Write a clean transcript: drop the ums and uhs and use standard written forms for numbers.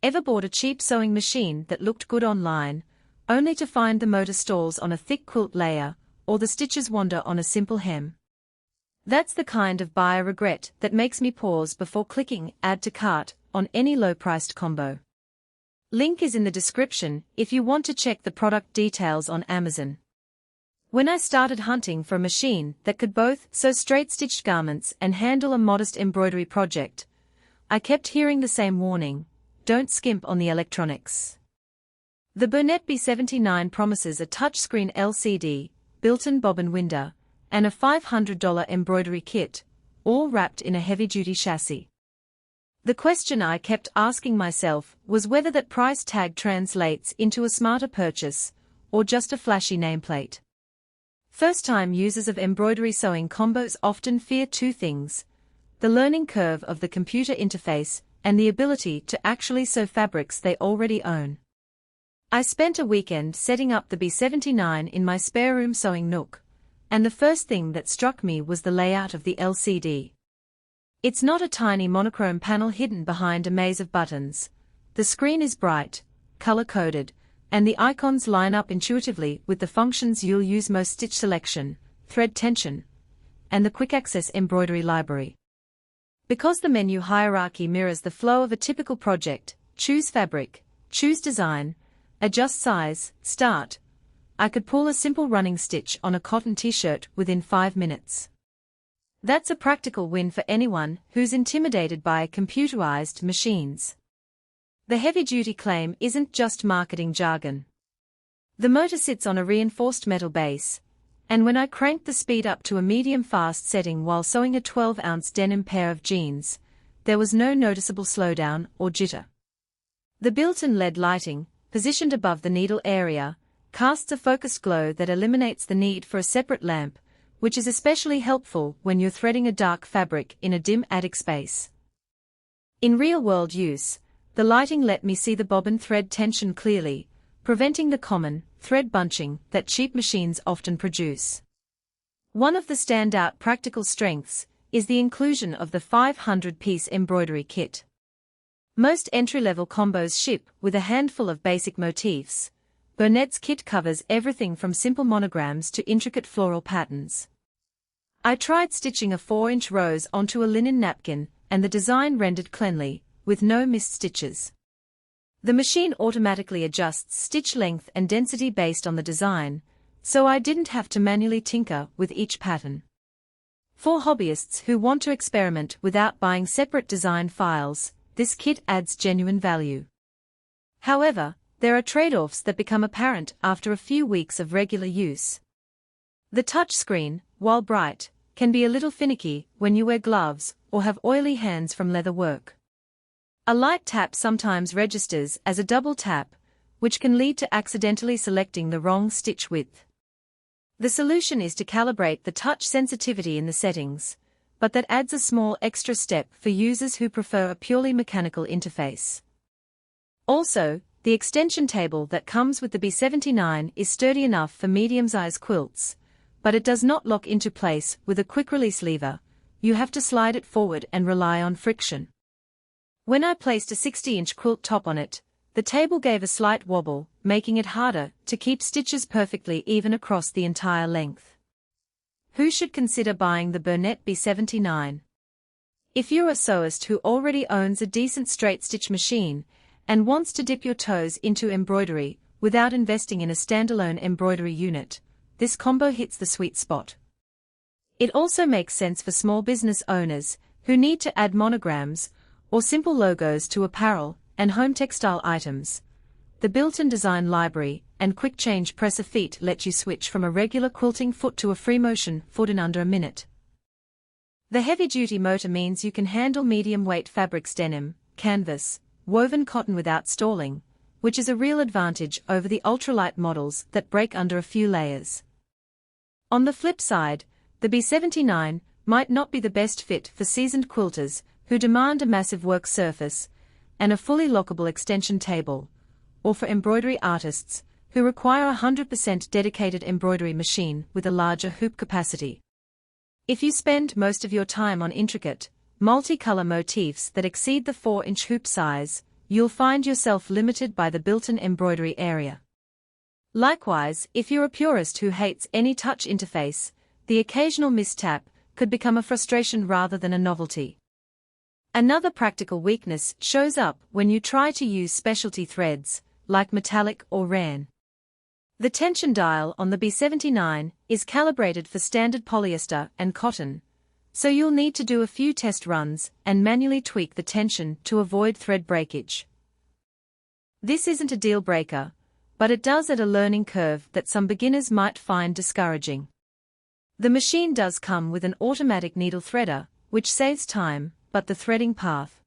Ever bought a cheap sewing machine that looked good online, only to find the motor stalls on a thick quilt layer, or the stitches wander on a simple hem? That's the kind of buyer regret that makes me pause before clicking Add to Cart on any low-priced combo. Link is in the description if you want to check the product details on Amazon. When I started hunting for a machine that could both sew straight-stitched garments and handle a modest embroidery project, I kept hearing the same warning: don't skimp on the electronics. The Bernette B79 promises a touchscreen LCD, built-in bobbin winder, and a $500 embroidery kit, all wrapped in a heavy-duty chassis. The question I kept asking myself was whether that price tag translates into a smarter purchase, or just a flashy nameplate. First-time users of embroidery sewing combos often fear two things: the learning curve of the computer interface and the ability to actually sew fabrics they already own. I spent a weekend setting up the B79 in my spare room sewing nook, and the first thing that struck me was the layout of the LCD. It's not a tiny monochrome panel hidden behind a maze of buttons. The screen is bright, color-coded, and the icons line up intuitively with the functions you'll use most: stitch selection, thread tension, and the quick-access embroidery library. Because the menu hierarchy mirrors the flow of a typical project: choose fabric, choose design, adjust size, start, I could pull a simple running stitch on a cotton t-shirt within 5 minutes. That's a practical win for anyone who's intimidated by computerized machines. The heavy-duty claim isn't just marketing jargon. The motor sits on a reinforced metal base, and when I cranked the speed up to a medium-fast setting while sewing a 12-ounce denim pair of jeans, there was no noticeable slowdown or jitter. The built-in LED lighting, positioned above the needle area, casts a focused glow that eliminates the need for a separate lamp, which is especially helpful when you're threading a dark fabric in a dim attic space. In real-world use, the lighting let me see the bobbin thread tension clearly, preventing the common thread bunching that cheap machines often produce. One of the standout practical strengths is the inclusion of the 500-piece embroidery kit. Most entry-level combos ship with a handful of basic motifs. Bernette's kit covers everything from simple monograms to intricate floral patterns. I tried stitching a 4-inch rose onto a linen napkin, and the design rendered cleanly, with no missed stitches. The machine automatically adjusts stitch length and density based on the design, so I didn't have to manually tinker with each pattern. For hobbyists who want to experiment without buying separate design files, this kit adds genuine value. However, there are trade-offs that become apparent after a few weeks of regular use. The touchscreen, while bright, can be a little finicky when you wear gloves or have oily hands from leather work. A light tap sometimes registers as a double tap, which can lead to accidentally selecting the wrong stitch width. The solution is to calibrate the touch sensitivity in the settings, but that adds a small extra step for users who prefer a purely mechanical interface. Also, the extension table that comes with the B79 is sturdy enough for medium-sized quilts, but it does not lock into place with a quick-release lever. You have to slide it forward and rely on friction. When I placed a 60-inch quilt top on it, the table gave a slight wobble, making it harder to keep stitches perfectly even across the entire length. Who should consider buying the Bernette B79? If you're a sewist who already owns a decent straight-stitch machine and wants to dip your toes into embroidery without investing in a standalone embroidery unit, this combo hits the sweet spot. It also makes sense for small business owners who need to add monograms or simple logos to apparel and home textile items. The built-in design library and quick change presser feet let you switch from a regular quilting foot to a free motion foot in under a minute. The heavy-duty motor means you can handle medium-weight fabrics: denim, canvas, woven cotton without stalling, which is a real advantage over the ultralight models that break under a few layers. On the flip side, the B79 might not be the best fit for seasoned quilters who demand a massive work surface and a fully lockable extension table, or for embroidery artists who require a 100% dedicated embroidery machine with a larger hoop capacity. If you spend most of your time on intricate, multicolor motifs that exceed the 4-inch hoop size, you'll find yourself limited by the built-in embroidery area. Likewise, if you're a purist who hates any touch interface, the occasional mistap could become a frustration rather than a novelty. Another practical weakness shows up when you try to use specialty threads, like metallic or rayon. The tension dial on the B79 is calibrated for standard polyester and cotton, so you'll need to do a few test runs and manually tweak the tension to avoid thread breakage. This isn't a deal breaker, but it does add a learning curve that some beginners might find discouraging. The machine does come with an automatic needle threader, which saves time, but the threading path